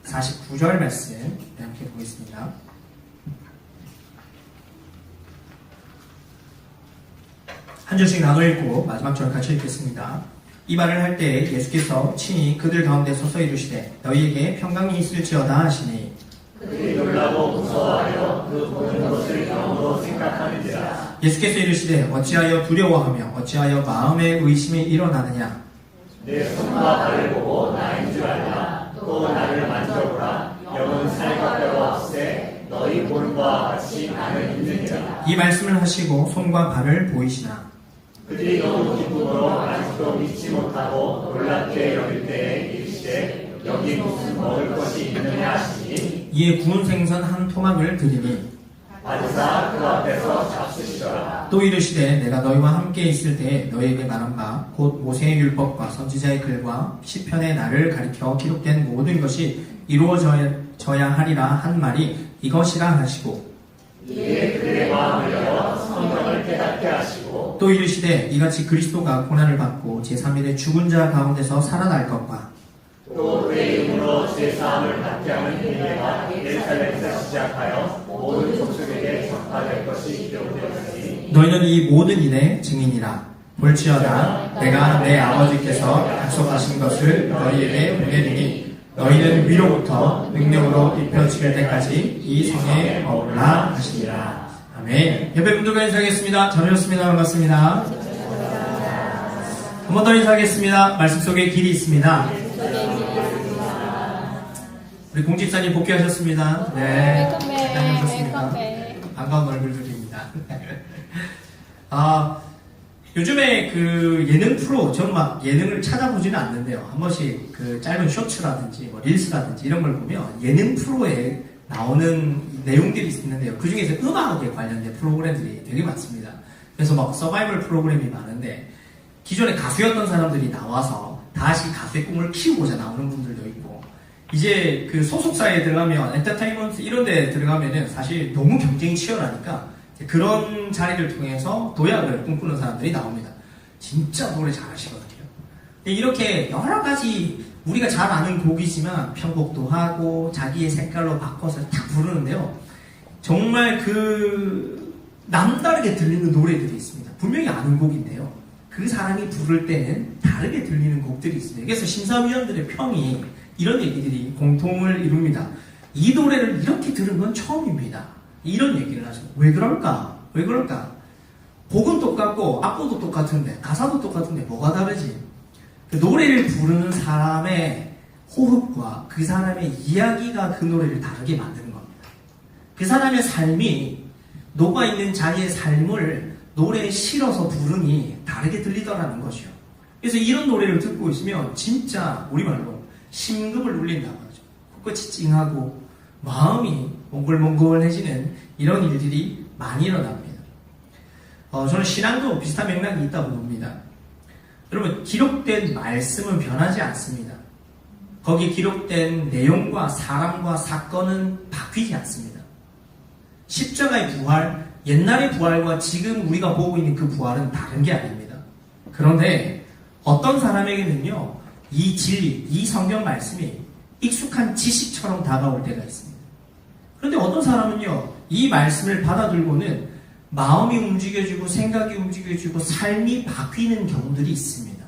49절 말씀 함께 보겠습니다. 한 절씩 나눠 읽고 마지막 절 같이 읽겠습니다. 이 말을 할 때 예수께서 친히 그들 가운데 서서 이르시되 너희에게 평강이 있을지어다 하시니 그들이 놀라고 무서워하여 그 보는 것을 영으로 생각하는지라. 예수께서 이르시되 어찌하여 두려워하며 어찌하여 마음에 의심이 일어나느냐. 내 손과 발을 보고 나인 줄 알라. 또 나를 만져보라. 영은 살과 뼈가 없으되 너희 보는 바와 같이 나는 있느니라. 이 말씀을 하시고 손과 발을 보이시나 그들이 너무 기쁨으로 아직도 믿지 못하고 놀랍게 여길 때에 이르시되 여기 무슨 먹을 것이 있느냐 하시니 이에 구운 생선 한 토막을 드리니 받으사 그 앞에서 잡수시더라. 또 이르시되 내가 너희와 함께 있을 때에 너희에게 말한 바 곧 모세의 율법과 선지자의 글과 시편의 나를 가리켜 기록된 모든 것이 이루어져야 하리라 한 말이 이것이라 하시고 이에 그들의 마음을 열어 성경을 깨닫게 하시고 또 이르시되 이같이 그리스도가 고난을 받고 제3일에 죽은 자 가운데서 살아날 것과 또 그의 이름으로 제사함을 받게 하는 행위가 예루살렘에서 시작하여 모든 족속에게 전파될 것이 기록되었으니 너희는 이 모든 일의 증인이라. 볼지어다 내가 내 아버지께서 약속하신 것을 너희에게 보내리니 너희는 위로부터 능력으로 입혀질 때까지 이 성에 머물라 하시니라. 아멘. 옆에 분들과 인사하겠습니다. 잘 오셨습니다. 반갑습니다. 한 번 더 인사하겠습니다. 말씀 속에 길이 있습니다. 우리 공집사님 복귀하셨습니다. 네. 잘 다녀오셨습니다. 반가운 얼굴들입니다. 요즘에 그 예능 프로, 저는 막 예능을 찾아보지는 않는데요. 한 번씩 그 짧은 쇼츠라든지 뭐 릴스라든지 이런 걸 보면 예능 프로에 나오는 내용들이 있는데요. 그 중에서 음악에 관련된 프로그램들이 되게 많습니다. 그래서 막 서바이벌 프로그램이 많은데 기존에 가수였던 사람들이 나와서 다시 가수의 꿈을 키우고자 나오는 분들도 있고 이제 그 소속사에 들어가면 엔터테인먼트 이런 데 들어가면은 사실 너무 경쟁이 치열하니까 그런 자리를 통해서 도약을 꿈꾸는 사람들이 나옵니다. 진짜 노래 잘하시거든요. 이렇게 여러 가지 우리가 잘 아는 곡이지만 편곡도 하고 자기의 색깔로 바꿔서 다 부르는데요. 정말 그 남다르게 들리는 노래들이 있습니다. 분명히 아는 곡인데요. 그 사람이 부를 때는 다르게 들리는 곡들이 있습니다. 그래서 심사위원들의 평이 이런 얘기들이 공통을 이룹니다. 이 노래를 이렇게 들은 건 처음입니다. 이런 얘기를 하죠. 왜 그럴까? 왜 그럴까? 곡은 똑같고 악보도 똑같은데 가사도 똑같은데 뭐가 다르지? 그 노래를 부르는 사람의 호흡과 그 사람의 이야기가 그 노래를 다르게 만드는 겁니다. 그 사람의 삶이 녹아있는 자기의 삶을 노래에 실어서 부르니 다르게 들리더라는 것이요. 그래서 이런 노래를 듣고 있으면 진짜 우리말로 심금을 울린다고 하죠. 코끝이 찡하고 마음이 몽글몽글해지는 이런 일들이 많이 일어납니다. 저는 신앙도 비슷한 맥락이 있다고 봅니다. 여러분, 기록된 말씀은 변하지 않습니다. 거기에 기록된 내용과 사람과 사건은 바뀌지 않습니다. 십자가의 부활, 옛날의 부활과 지금 우리가 보고 있는 그 부활은 다른 게 아닙니다. 그런데 어떤 사람에게는요, 이 진리, 이 성경 말씀이 익숙한 지식처럼 다가올 때가 있습니다. 그런데 어떤 사람은요, 이 말씀을 받아들고는 마음이 움직여지고 생각이 움직여지고 삶이 바뀌는 경우들이 있습니다.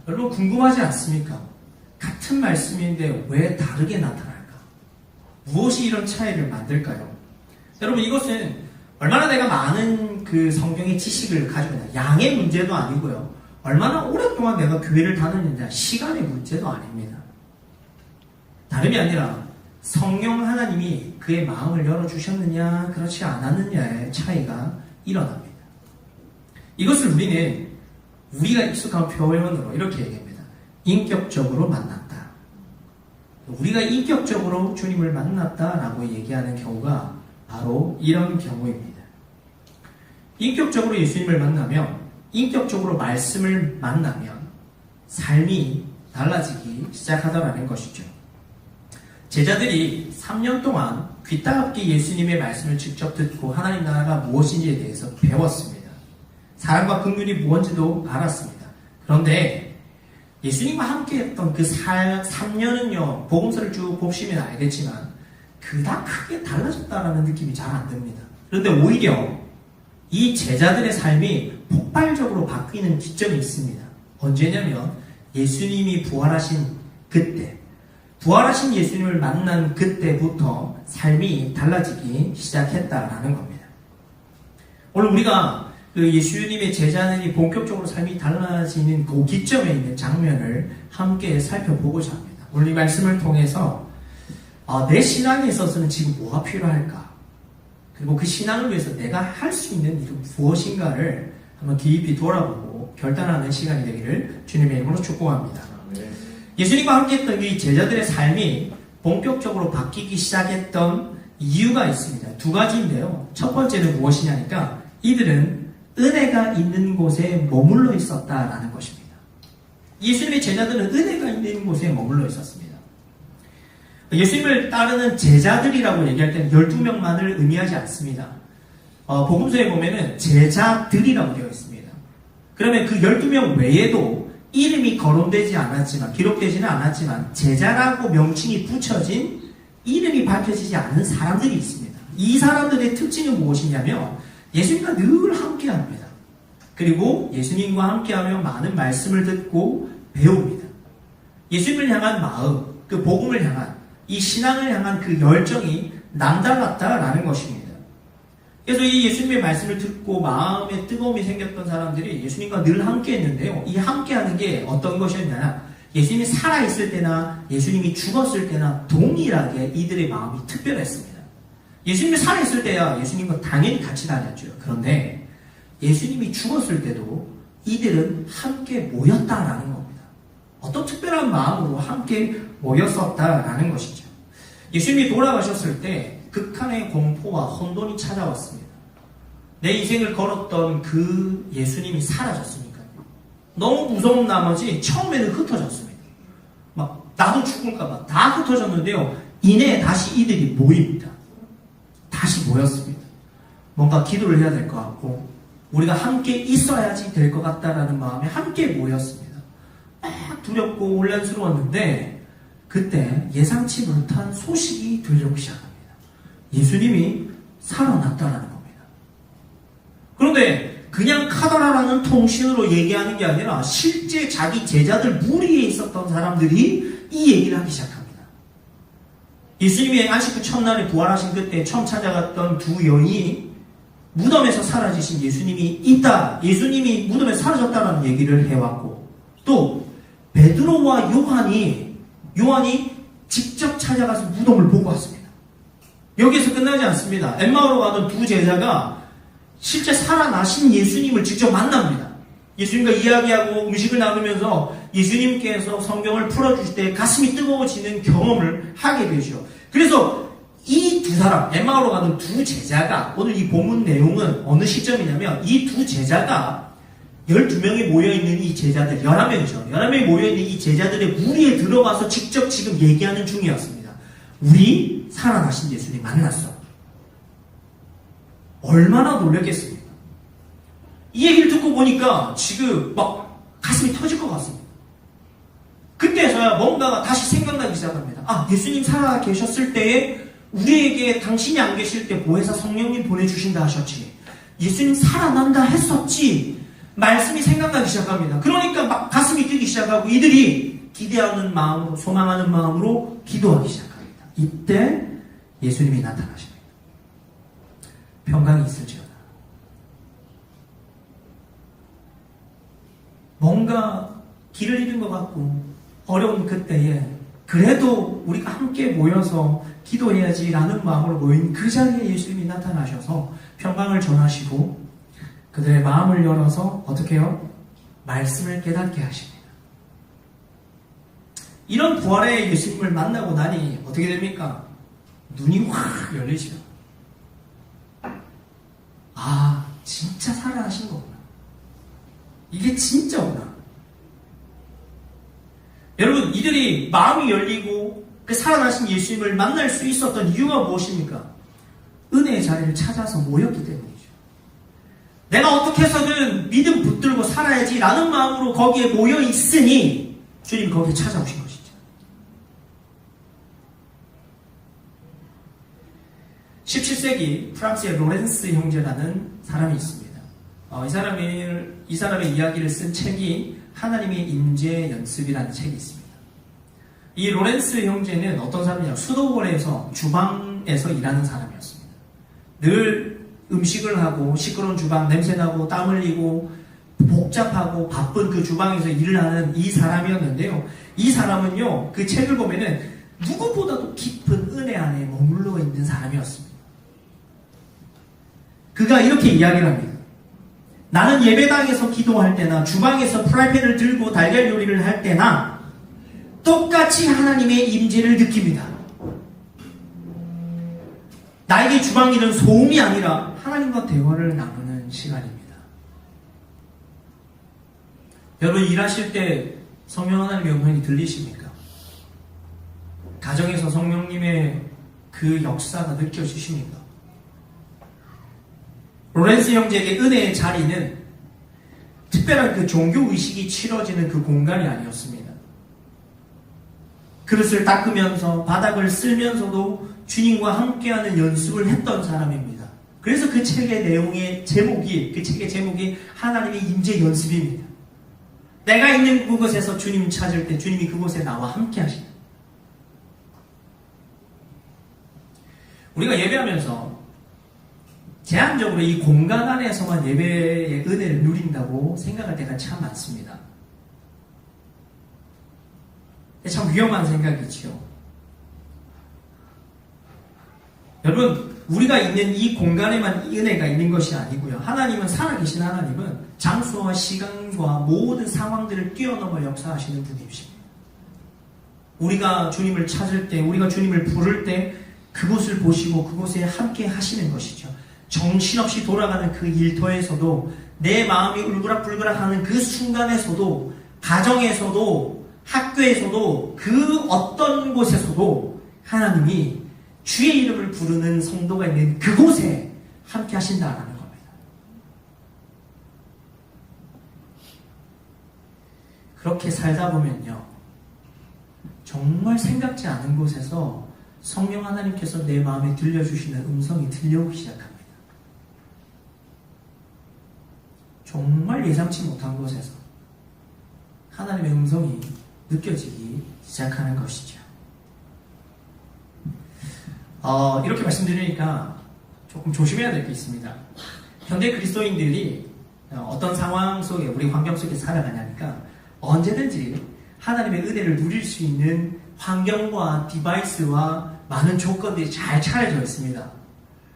여러분 궁금하지 않습니까? 같은 말씀인데 왜 다르게 나타날까? 무엇이 이런 차이를 만들까요? 여러분 이것은 얼마나 내가 많은 그 성경의 지식을 가지고 있냐, 양의 문제도 아니고요. 얼마나 오랫동안 내가 교회를 다녔느냐, 시간의 문제도 아닙니다. 다름이 아니라 성령 하나님이 그의 마음을 열어주셨느냐 그렇지 않았느냐의 차이가 일어납니다. 이것을 우리는 우리가 익숙한 표현으로 이렇게 얘기합니다. 인격적으로 만났다. 우리가 인격적으로 주님을 만났다라고 얘기하는 경우가 바로 이런 경우입니다. 인격적으로 예수님을 만나면, 인격적으로 말씀을 만나면 삶이 달라지기 시작하더라는 것이죠. 제자들이 3년 동안 귀 따갑게 예수님의 말씀을 직접 듣고 하나님 나라가 무엇인지에 대해서 배웠습니다. 사랑과 긍휼이 무엇인지도 알았습니다. 그런데 예수님과 함께 했던 그 3년은요, 복음서를 쭉 보시면 알겠지만, 그닥 크게 달라졌다라는 느낌이 잘 안 듭니다. 그런데 오히려 이 제자들의 삶이 폭발적으로 바뀌는 기점이 있습니다. 언제냐면, 예수님이 부활하신 그때, 부활하신 예수님을 만난 그때부터 삶이 달라지기 시작했다라는 겁니다. 오늘 우리가 그 예수님의 제자들이 본격적으로 삶이 달라지는 그 기점에 있는 장면을 함께 살펴보고자 합니다. 오늘 이 말씀을 통해서 내 신앙에 있어서는 지금 뭐가 필요할까? 그리고 그 신앙을 위해서 내가 할 수 있는 일은 무엇인가를 한번 깊이 돌아보고 결단하는 시간이 되기를 주님의 이름으로 축복합니다. 예수님과 함께했던 이 제자들의 삶이 본격적으로 바뀌기 시작했던 이유가 있습니다. 두 가지인데요. 첫 번째는 무엇이냐니까 이들은 은혜가 있는 곳에 머물러 있었다라는 것입니다. 예수님의 제자들은 은혜가 있는 곳에 머물러 있었습니다. 예수님을 따르는 제자들이라고 얘기할 때는 12명만을 의미하지 않습니다. 복음서에 보면은 제자들이라고 되어 있습니다. 그러면 그 12명 외에도 이름이 거론되지 않았지만, 기록되지는 않았지만 제자라고 명칭이 붙여진 이름이 밝혀지지 않은 사람들이 있습니다. 이 사람들의 특징은 무엇이냐면 예수님과 늘 함께합니다. 그리고 예수님과 함께하며 많은 말씀을 듣고 배웁니다. 예수님을 향한 마음, 그 복음을 향한, 이 신앙을 향한 그 열정이 남달랐다라는 것입니다. 그래서 이 예수님의 말씀을 듣고 마음에 뜨거움이 생겼던 사람들이 예수님과 늘 함께했는데요. 이 함께하는 게 어떤 것이었냐? 예수님이 살아있을 때나 예수님이 죽었을 때나 동일하게 이들의 마음이 특별했습니다. 예수님이 살아있을 때야 예수님과 당연히 같이 다녔죠. 그런데 예수님이 죽었을 때도 이들은 함께 모였다라는 겁니다. 어떤 특별한 마음으로 함께 모였었다라는 것이죠. 예수님이 돌아가셨을 때 극한의 공포와 혼돈이 찾아왔습니다. 내 인생을 걸었던 그 예수님이 사라졌으니까요. 너무 무서운 나머지 처음에는 흩어졌습니다. 막 나도 죽을까봐 다 흩어졌는데요. 이내 다시 이들이 모입니다. 다시 모였습니다. 뭔가 기도를 해야 될 것 같고 우리가 함께 있어야지 될 것 같다라는 마음에 함께 모였습니다. 막 두렵고 혼란스러웠는데 그때 예상치 못한 소식이 들려오기 시작합니다. 예수님이 살아났다라는 겁니다. 그런데 그냥 카더라라는 통신으로 얘기하는 게 아니라 실제 자기 제자들 무리에 있었던 사람들이 이 얘기를 하기 시작합니다. 예수님이 안식 그 첫날에 부활하신 그때 처음 찾아갔던 두 여인이 무덤에서 사라지신 예수님이 있다, 예수님이 무덤에서 사라졌다라는 얘기를 해왔고, 또 베드로와 요한이 직접 찾아가서 무덤을 보고 왔습니다. 여기에서 끝나지 않습니다. 엠마오로 가던 두 제자가 실제 살아나신 예수님을 직접 만납니다. 예수님과 이야기하고 음식을 나누면서 예수님께서 성경을 풀어주실 때 가슴이 뜨거워지는 경험을 하게 되죠. 그래서 이 두 사람, 엠마오로 가던 두 제자가, 오늘 이 본문 내용은 어느 시점이냐면 이 두 제자가 12명이 모여있는 이 제자들, 11명이죠. 11명이 모여있는 이 제자들의 무리에 들어가서 직접 지금 얘기하는 중이었습니다. 우리 살아나신 예수님 만났어. 얼마나 놀랐겠습니까? 이 얘기를 듣고 보니까 지금 막 가슴이 터질 것 같습니다. 그때서야 뭔가가 다시 생각나기 시작합니다. 아, 예수님 살아 계셨을 때에 우리에게 당신이 안 계실 때 보혜사 성령님 보내주신다 하셨지. 예수님 살아난다 했었지. 말씀이 생각나기 시작합니다. 그러니까 막 가슴이 뛰기 시작하고 이들이 기대하는 마음으로, 소망하는 마음으로 기도하기 시작합니다. 이때 예수님이 나타나십니다. 평강이 있을지어다. 뭔가 길을 잃은 것 같고 어려운 그때에 그래도 우리가 함께 모여서 기도해야지라는 마음으로 모인 그 자리에 예수님이 나타나셔서 평강을 전하시고 그들의 마음을 열어서 어떻게 해요? 말씀을 깨닫게 하십니다. 이런 부활의 예수님을 만나고 나니 어떻게 됩니까? 눈이 확 열리죠. 아, 진짜 살아나신 거구나. 이게 진짜구나. 여러분, 이들이 마음이 열리고 그 살아나신 예수님을 만날 수 있었던 이유가 무엇입니까? 은혜의 자리를 찾아서 모였기 때문이죠. 내가 어떻게 해서든 믿음 붙들고 살아야지 라는 마음으로 거기에 모여 있으니 주님이 거기에 찾아오신 것이죠. 17세기 프랑스의 로렌스 형제라는 사람이 있습니다. 이 사람의 이야기를 쓴 책이 하나님의 임재 연습이라는 책이 있습니다. 이 로렌스 형제는 어떤 사람이냐, 수도원에서 주방에서 일하는 사람이었습니다. 늘 음식을 하고 시끄러운 주방, 냄새나고 땀 흘리고 복잡하고 바쁜 그 주방에서 일을 하는 이 사람이었는데요. 이 사람은요, 그 책을 보면은 누구보다도 깊은 은혜 안에 머물러 있는 사람이었습니다. 그가 이렇게 이야기를 합니다. 나는 예배당에서 기도할 때나 주방에서 프라이팬을 들고 달걀 요리를 할 때나 똑같이 하나님의 임재를 느낍니다. 나에게 주방 일은 소음이 아니라 하나님과 대화를 나누는 시간입니다. 여러분, 일하실 때 성령 하나님의 음성이 들리십니까? 가정에서 성령님의 그 역사가 느껴지십니까? 로렌스 형제에게 은혜의 자리는 특별한 그 종교의식이 치러지는 그 공간이 아니었습니다. 그릇을 닦으면서 바닥을 쓸면서도 주님과 함께하는 연습을 했던 사람입니다. 그래서 그 책의 내용의 제목이, 그 책의 제목이 하나님의 임재 연습입니다. 내가 있는 그곳에서 주님 찾을 때 주님이 그곳에 나와 함께 하시는. 우리가 예배하면서 제한적으로 이 공간 안에서만 예배의 은혜를 누린다고 생각할 때가 참 많습니다. 참 위험한 생각이지요. 여러분, 우리가 있는 이 공간에만 은혜가 있는 것이 아니고요. 하나님은, 살아계신 하나님은 장소와 시간과 모든 상황들을 뛰어넘어 역사하시는 분이십니다. 우리가 주님을 찾을 때, 우리가 주님을 부를 때 그곳을 보시고 그곳에 함께 하시는 것이죠. 정신없이 돌아가는 그 일터에서도, 내 마음이 울그락불그락하는 그 순간에서도, 가정에서도, 학교에서도, 그 어떤 곳에서도 하나님이 주의 이름을 부르는 성도가 있는 그곳에 함께 하신다라는 겁니다. 그렇게 살다 보면요, 정말 생각지 않은 곳에서 성령 하나님께서 내 마음에 들려주시는 음성이 들려오기 시작합니다. 정말 예상치 못한 곳에서 하나님의 음성이 느껴지기 시작하는 것이죠. 이렇게 말씀드리니까 조금 조심해야 될 게 있습니다. 현대 그리스도인들이 어떤 상황 속에, 우리 환경 속에 살아가냐니까 언제든지 하나님의 은혜를 누릴 수 있는 환경과 디바이스와 많은 조건들이 잘 차려져 있습니다.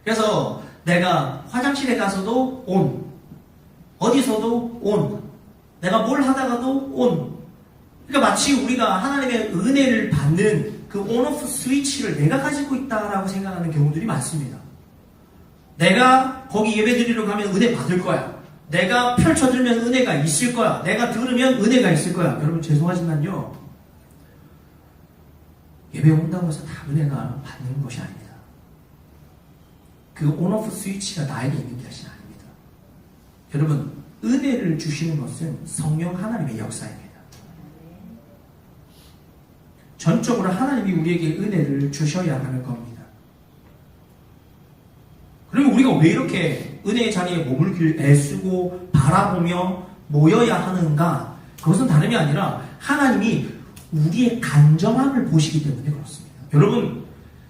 그래서 내가 화장실에 가서도 온, 어디서도 온, 내가 뭘 하다가도 온. 그러니까 마치 우리가 하나님의 은혜를 받는 그 온오프 스위치를 내가 가지고 있다라고 생각하는 경우들이 많습니다. 내가 거기 예배드리러 가면 은혜 받을 거야. 내가 펼쳐들면 은혜가 있을 거야. 내가 들으면 은혜가 있을 거야. 여러분, 죄송하지만요, 예배 온다고 해서 다 은혜가 받는 것이 아닙니다. 그 온오프 스위치가 나에게 있는 것이 아닙니다. 여러분, 은혜를 주시는 것은 성령 하나님의 역사입니다. 전적으로 하나님이 우리에게 은혜를 주셔야 하는 겁니다. 그리고 우리가 왜 이렇게 은혜의 자리에 머물길 애쓰고 바라보며 모여야 하는가? 그것은 다름이 아니라 하나님이 우리의 간절함을 보시기 때문에 그렇습니다. 여러분,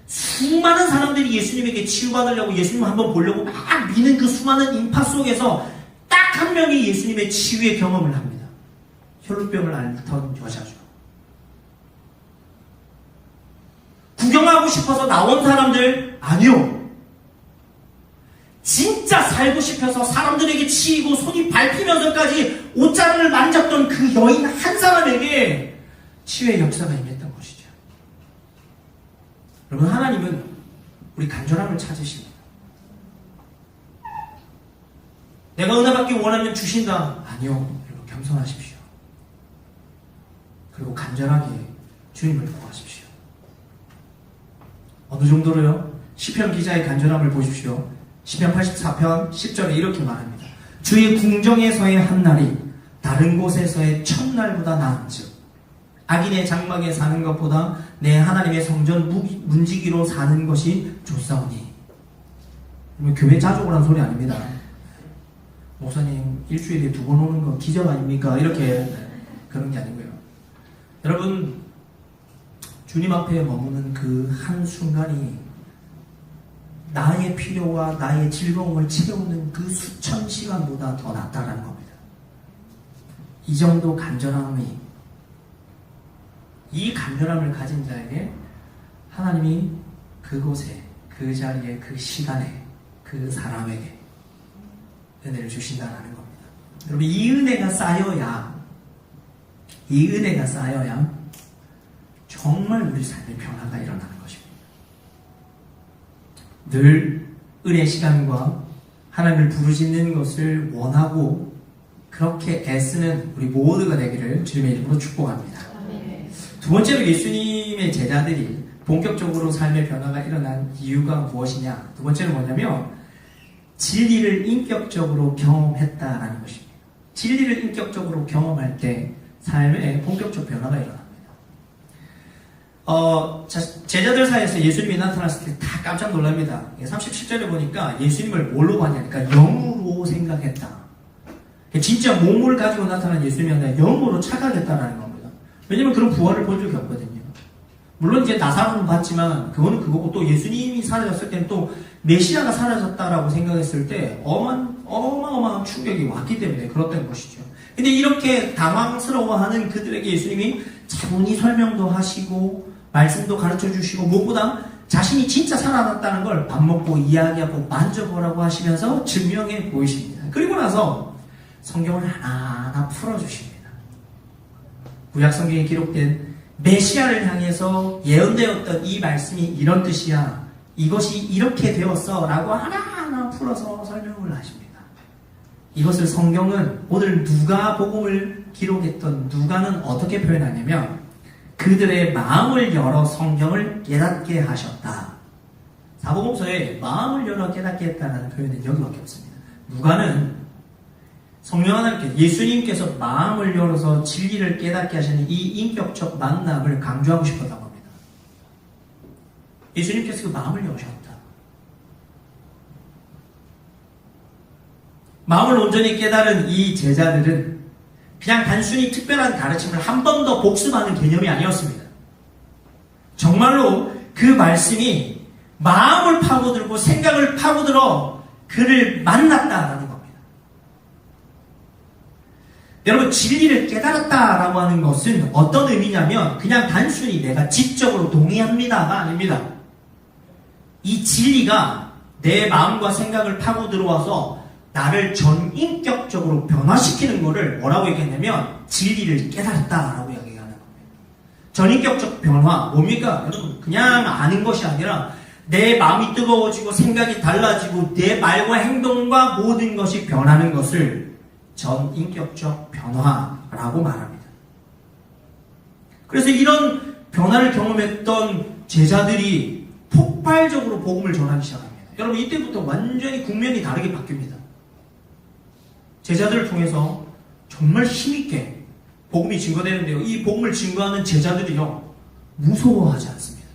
수많은 사람들이 예수님에게 치유받으려고, 예수님을 한번 보려고 막 미는 그 수많은 인파 속에서 딱 한 명이 예수님의 치유의 경험을 합니다. 혈루병을 앓던 여자죠. 구경하고 싶어서 나온 사람들? 아니요. 진짜 살고 싶어서 사람들에게 치이고 손이 밟히면서까지 옷자락을 만졌던 그 여인 한 사람에게 치유의 역사가 임했던 것이죠. 여러분, 하나님은 우리 간절함을 찾으십니다. 내가 은혜 받기 원하면 주신다. 아니요. 여러분, 겸손하십시오. 그리고 간절하게 주님을 구하십시오. 어느 정도로요? 시편 기자의 간절함을 보십시오. 시편 84편 10절에 이렇게 말합니다. 주의 궁정에서의 한 날이 다른 곳에서의 첫날보다 나은즉 악인의 장막에 사는 것보다 내 하나님의 성전 문지기로 사는 것이 좋사오니. 교회 자주 오라는 소리 아닙니다. 목사님 일주일에 2번 오는 거 기적 아닙니까? 이렇게 그런 게 아니고요. 여러분, 주님 앞에 머무는 그 한순간이 나의 필요와 나의 즐거움을 채우는 그 수천 시간보다 더 낫다라는 겁니다. 이 정도 간절함이, 이 간절함을 가진 자에게 하나님이 그곳에, 그 자리에, 그 시간에, 그 사람에게 은혜를 주신다는 겁니다. 여러분, 이 은혜가 쌓여야 정말 우리 삶의 변화가 일어나는 것입니다. 늘 은혜 시간과 하나님을 부르짖는 것을 원하고 그렇게 애쓰는 우리 모두가 되기를 주님의 이름으로 축복합니다. 두 번째로, 예수님의 제자들이 본격적으로 삶의 변화가 일어난 이유가 무엇이냐? 두 번째는 뭐냐면 진리를 인격적으로 경험했다라는 것입니다. 진리를 인격적으로 경험할 때 삶에 본격적 변화가 일어납니다. 제자들 사이에서 예수님이 나타났을 때 다 깜짝 놀랍니다. 37절에 보니까 예수님을 뭘로 봤냐니까 영으로 생각했다. 진짜 몸을 가지고 나타난 예수님이 아니라 영으로 착각했다라는 겁니다. 왜냐면 그런 부활을 본 적이 없거든요. 물론 이제 나사로는 봤지만 그거는 그거고, 또 예수님이 사라졌을 때는 또 메시아가 사라졌다라고 생각했을 때 어마어마한 충격이 왔기 때문에 그렇다는 것이죠. 근데 이렇게 당황스러워하는 그들에게 예수님이 차분히 설명도 하시고 말씀도 가르쳐 주시고 무엇보다 자신이 진짜 살아났다는 걸 밥 먹고 이야기하고 만져보라고 하시면서 증명해 보이십니다. 그리고 나서 성경을 하나하나 풀어주십니다. 구약성경에 기록된 메시아를 향해서 예언되었던 이 말씀이 이런 뜻이야, 이것이 이렇게 되었어 라고 하나하나 풀어서 설명을 하십니다. 이것을 성경은 오늘 누가복음을 기록했던 누가는 어떻게 표현하냐면 그들의 마음을 열어 성경을 깨닫게 하셨다. 사복음서에 마음을 열어 깨닫게 했다는 표현은 여기밖에 없습니다. 누가는 성령 하나님께, 예수님께서 마음을 열어서 진리를 깨닫게 하시는 이 인격적 만남을 강조하고 싶었다고 합니다. 예수님께서 그 마음을 여셨다. 마음을 온전히 깨달은 이 제자들은 그냥 단순히 특별한 가르침을 한 번 더 복습하는 개념이 아니었습니다. 정말로 그 말씀이 마음을 파고들고 생각을 파고들어 그를 만났다라는 겁니다. 여러분, 진리를 깨달았다라고 하는 것은 어떤 의미냐면 그냥 단순히 내가 지적으로 동의합니다가 아닙니다. 이 진리가 내 마음과 생각을 파고 들어와서 나를 전인격적으로 변화시키는 것을 뭐라고 얘기했냐면 진리를 깨달았다라고 이야기하는 겁니다. 전인격적 변화, 뭡니까? 여러분, 그냥 아는 것이 아니라 내 마음이 뜨거워지고 생각이 달라지고 내 말과 행동과 모든 것이 변하는 것을 전인격적 변화라고 말합니다. 그래서 이런 변화를 경험했던 제자들이 폭발적으로 복음을 전하기 시작합니다. 여러분, 이때부터 완전히 국면이 다르게 바뀝니다. 제자들을 통해서 정말 힘있게 복음이 증거되는데요. 이 복음을 증거하는 제자들이요, 무서워하지 않습니다.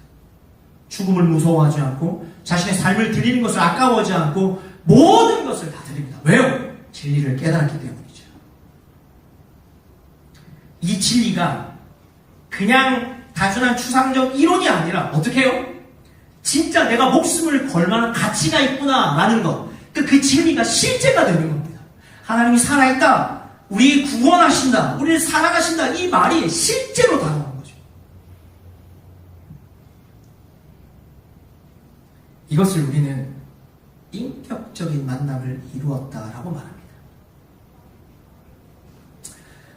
죽음을 무서워하지 않고 자신의 삶을 드리는 것을 아까워하지 않고 모든 것을 다 드립니다. 왜요? 진리를 깨달았기 때문이죠. 이 진리가 그냥 단순한 추상적 이론이 아니라 어떻게 해요? 진짜 내가 목숨을 걸 만한 가치가 있구나라는 것, 그 진리가 실제가 되는 겁니다. 하나님이 살아있다, 우리 구원하신다, 우리를 사랑하신다, 이 말이 실제로 다가오는 거죠. 이것을 우리는 인격적인 만남을 이루었다라고 말합니다.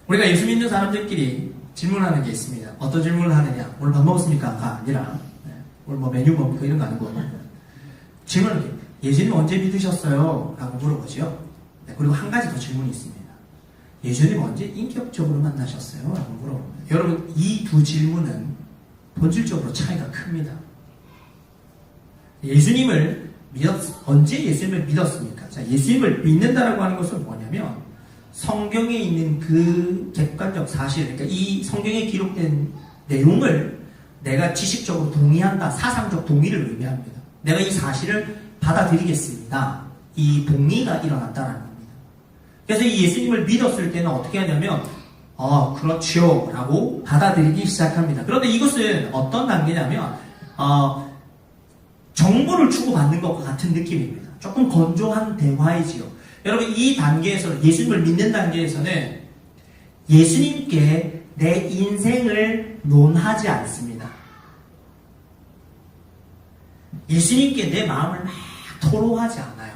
우리가 예수 믿는 사람들끼리 질문하는 게 있습니다. 어떤 질문을 하느냐? 오늘 밥 먹었습니까?가 아니라 오늘 뭐 메뉴 뭡니까? 이런 거 아니고 질문을 해요. 예수님 언제 믿으셨어요? 라고 물어보죠. 그리고 한 가지 더 질문이 있습니다. 예수님 언제 인격적으로 만나셨어요? 라고 물어봅니다. 여러분, 이 두 질문은 본질적으로 차이가 큽니다. 언제 예수님을 믿었습니까? 자, 예수님을 믿는다라고 하는 것은 뭐냐면 성경에 있는 그 객관적 사실, 그러니까 이 성경에 기록된 내용을 내가 지식적으로 동의한다, 사상적 동의를 의미합니다. 내가 이 사실을 받아들이겠습니다. 이 동의가 일어났다는 겁니다. 그래서 이 예수님을 믿었을 때는 어떻게 하냐면 그렇죠 라고 받아들이기 시작합니다. 그런데 이것은 어떤 단계냐면 정보를 주고받는 것과 같은 느낌입니다. 조금 건조한 대화이지요. 여러분, 이 단계에서, 예수님을 믿는 단계에서는 예수님께 내 인생을 논하지 않습니다. 예수님께 내 마음을 막 토로하지 않아요.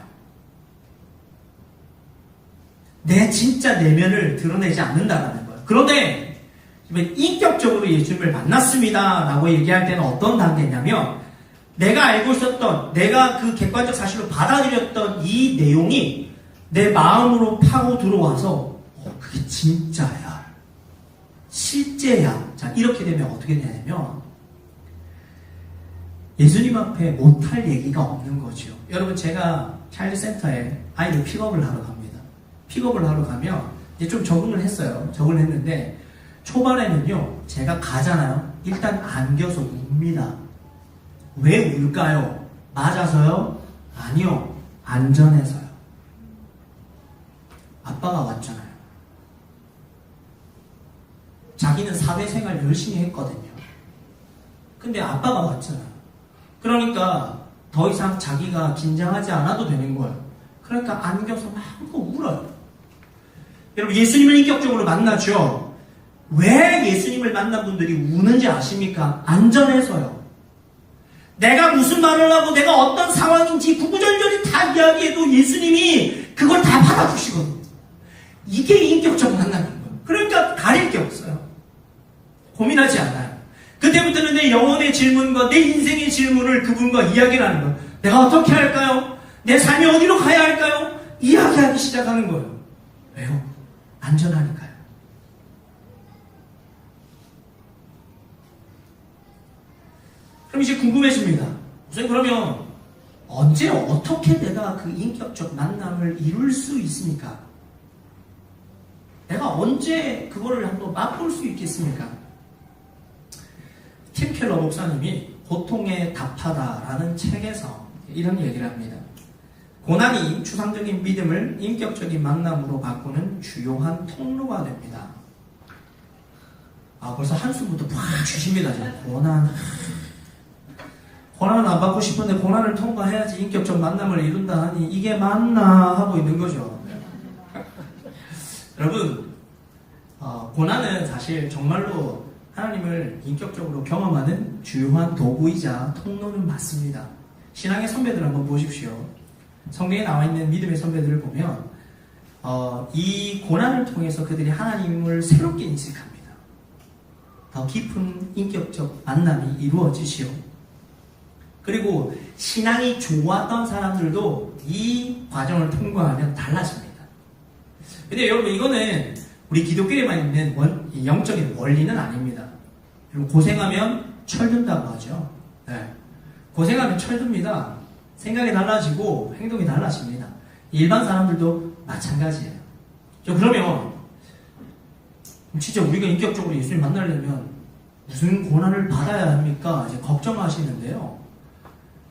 내 진짜 내면을 드러내지 않는다는 거예요. 그런데 인격적으로 예수님을 만났습니다 라고 얘기할 때는 어떤 단계냐면, 내가 알고 있었던, 내가 그 객관적 사실로 받아들였던 이 내용이 내 마음으로 파고 들어와서 그게 진짜야, 실제야. 자, 이렇게 되면 어떻게 되냐면 예수님 앞에 못할 얘기가 없는 거죠. 여러분, 제가 차일드 센터에 아이를 픽업을 하러 갑니다. 픽업을 하러 가면 이제 좀 적응을 했어요. 적응을 했는데 초반에는요, 제가 가잖아요. 일단 안겨서 웁니다. 왜 울까요? 맞아서요? 아니요, 안전해서요. 아빠가 왔잖아요. 자기는 사회생활 열심히 했거든요. 근데 아빠가 왔잖아요. 그러니까 더 이상 자기가 긴장하지 않아도 되는 거예요. 그러니까 안겨서 막 울어요. 여러분, 예수님을 인격적으로 만나죠. 왜 예수님을 만난 분들이 우는지 아십니까? 안전해서요. 내가 무슨 말을 하고 내가 어떤 상황인지 구구절절히 다 이야기해도 예수님이 그걸 다 받아주시거든요. 이게 인격적 만남인 거예요. 그러니까 가릴 게 없어요. 고민하지 않아요. 그때부터는 내 영혼의 질문과 내 인생의 질문을 그분과 이야기를 하는 거예요. 내가 어떻게 할까요? 내 삶이 어디로 가야 할까요? 이야기하기 시작하는 거예요. 왜요? 안전하니까요. 그럼 이제 궁금해집니다. 우선 그러면 언제 어떻게 내가 그 인격적 만남을 이룰 수 있습니까? 내가 언제 그거를 한번 맛볼 수 있겠습니까? 팀 켈러 목사님이 고통에 답하다라는 책에서 이런 얘기를 합니다. 고난이 추상적인 믿음을 인격적인 만남으로 바꾸는 주요한 통로가 됩니다. 벌써 한숨부터 팍 주십니다. 고난은 안 받고 싶은데 고난을 통과해야지 인격적 만남을 이룬다 하니 이게 맞나 하고 있는 거죠. 여러분, 고난은 사실 정말로 하나님을 인격적으로 경험하는 주요한 도구이자 통로는 맞습니다. 신앙의 선배들 한번 보십시오. 성경에 나와 있는 믿음의 선배들을 보면 이 고난을 통해서 그들이 하나님을 새롭게 인식합니다. 더 깊은 인격적 만남이 이루어지시오. 그리고 신앙이 좋았던 사람들도 이 과정을 통과하면 달라집니다. 근데 여러분, 이거는 우리 기독교에만 있는 영적인 원리는 아닙니다. 여러분, 고생하면 철든다고 하죠. 네. 고생하면 철듭니다. 생각이 달라지고 행동이 달라집니다. 일반 사람들도 마찬가지예요. 그러면 진짜 우리가 인격적으로 예수님 만나려면 무슨 고난을 받아야 합니까? 이제 걱정하시는데요.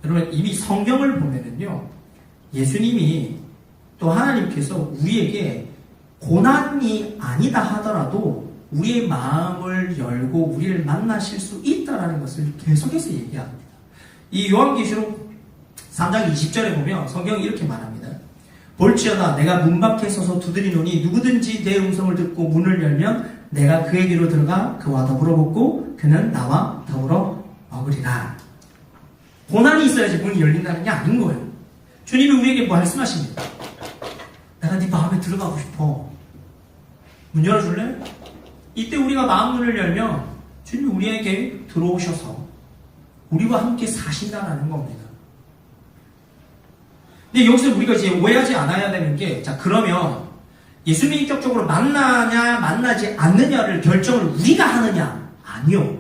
여러분, 이미 성경을 보면은요, 예수님이 또 하나님께서 우리에게 고난이 아니다 하더라도 우리의 마음을 열고 우리를 만나실 수 있다라는 것을 계속해서 얘기합니다. 이 요한계시록 3장 20절에 보면 성경이 이렇게 말합니다. 볼지어다 내가 문 밖에 서서 두드리노니 누구든지 내 음성을 듣고 문을 열면 내가 그에게로 들어가 그와 더불어 먹고 그는 나와 더불어 먹으리라. 고난이 있어야지 문이 열린다는 게 아닌 거예요. 주님이 우리에게 말씀하십니다. 내가 네 마음에 들어가고 싶어. 문 열어줄래? 이때 우리가 마음문을 열면 주님이 우리에게 들어오셔서 우리와 함께 사신다라는 겁니다. 근데 여기서 우리가 이제 오해하지 않아야 되는 게, 자, 그러면 예수님 인격적으로 만나냐 만나지 않느냐를 결정을 우리가 하느냐? 아니요.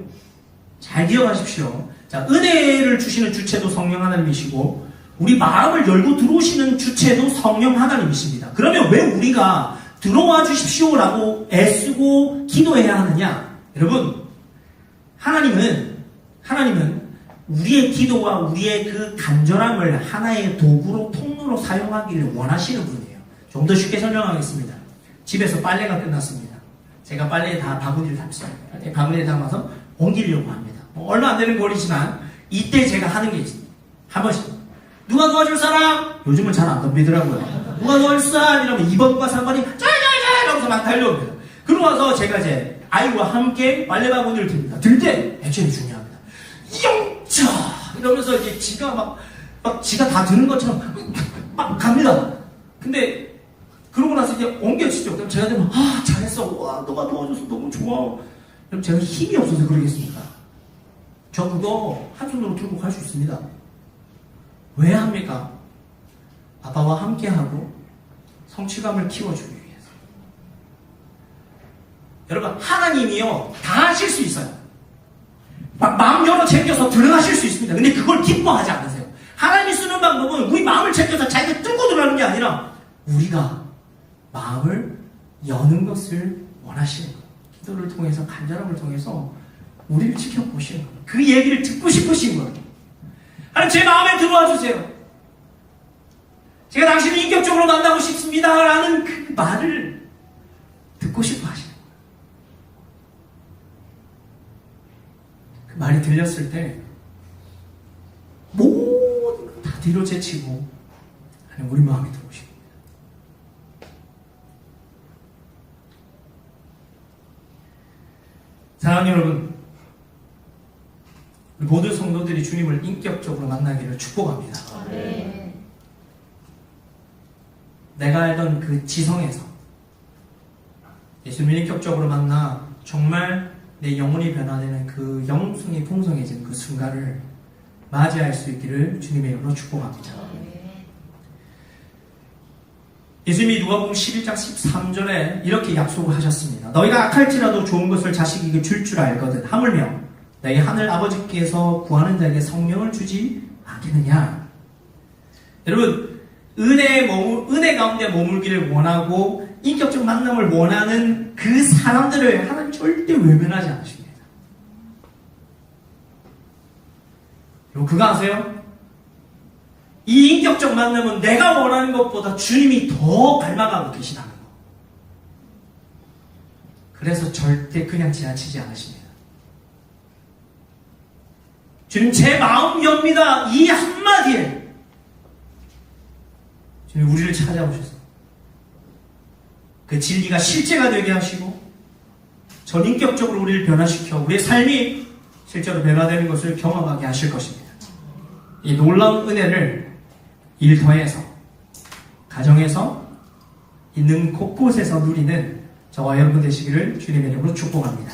잘 기억하십시오. 자, 은혜를 주시는 주체도 성령 하나님이시고 우리 마음을 열고 들어오시는 주체도 성령 하나님이십니다. 그러면 왜 우리가 들어와 주십시오라고 애쓰고 기도해야 하느냐? 여러분, 하나님은 우리의 기도와 우리의 그 간절함을 하나의 도구로 통로로 사용하기를 원하시는 분이에요. 좀 더 쉽게 설명하겠습니다. 집에서 빨래가 끝났습니다. 제가 빨래에 다 바구니를 담습니다. 바구니에 담아서 옮기려고 합니다. 얼마 안 되는 거리지만 이때 제가 하는 게 있습니다. 한 번씩 누가 도와줄 사람? 요즘은 잘 안 덤비더라고요. 누가 도와줄 사람? 이러면 2번과 3번이 짤짤짤 이러면서 막 달려옵니다. 그러고 와서 제가 이제 아이와 함께 빨래 바구니를 듭니다. 들 때 액션이 중요합니다. 영차 이러면서 이제 지가 막 지가 다 드는 것처럼 막 갑니다. 근데 그러고 나서 이제 옮겨지죠. 그럼 제가 되면 잘했어. 와 너가 도와줘서 너무 좋아. 그럼 제가 힘이 없어서 그러겠습니까? 저 그거 한 손으로 들고 갈 수 있습니다. 왜 합니까? 아빠와 함께하고 성취감을 키워주기 위해서. 여러분 하나님이요 다 하실 수 있어요. 막 마음 열어 챙겨서 들어가실 수 있습니다. 근데 그걸 기뻐하지 않으세요. 하나님이 쓰는 방법은 우리 마음을 챙겨서 자기가 뚫고 들어가는 게 아니라 우리가 마음을 여는 것을 원하시는 거예요. 기도를 통해서 간절함을 통해서 우리를 지켜보시는 거예요. 그 얘기를 듣고 싶으신 거예요. 하나님 제 마음에 들어와 주세요. 제가 당신을 인격적으로 만나고 싶습니다 라는 그 말을 듣고 싶어 하시는 거예요. 그 말이 들렸을 때 모든 걸 다 뒤로 제치고 하나님 우리 마음에 들어오십니다. 사랑하는 여러분, 우리 모든 성도들이 주님을 인격적으로 만나기를 축복합니다. 네. 내가 알던 그 지성에서 예수님을 인격적으로 만나 정말 내 영혼이 변화되는 그 영성이 풍성해지는 그 순간을 맞이할 수 있기를 주님의 이름으로 축복합니다. 예수님이 누가복음 11장 13절에 이렇게 약속을 하셨습니다. 너희가 악할지라도 좋은 것을 자식에게 줄 줄 알거든 하물며 너희 하늘 아버지께서 구하는 자에게 성령을 주지 않겠느냐. 여러분 은혜 가운데 머물기를 원하고 인격적 만남을 원하는 그 사람들을 하나님 절대 외면하지 않으십니다. 여러분 그거 아세요? 이 인격적 만남은 내가 원하는 것보다 주님이 더 닮아가고 계시다는 거. 그래서 절대 그냥 지나치지 않으십니다. 주님 제 마음 엽니다. 이 한마디에 주님 우리를 찾아오셔서 그 진리가 실제가 되게 하시고 전인격적으로 우리를 변화시켜 우리의 삶이 실제로 변화되는 것을 경험하게 하실 것입니다. 이 놀라운 은혜를 일터에서 가정에서 있는 곳곳에서 누리는 저와 여러분 되시기를 주님의 이름으로 축복합니다.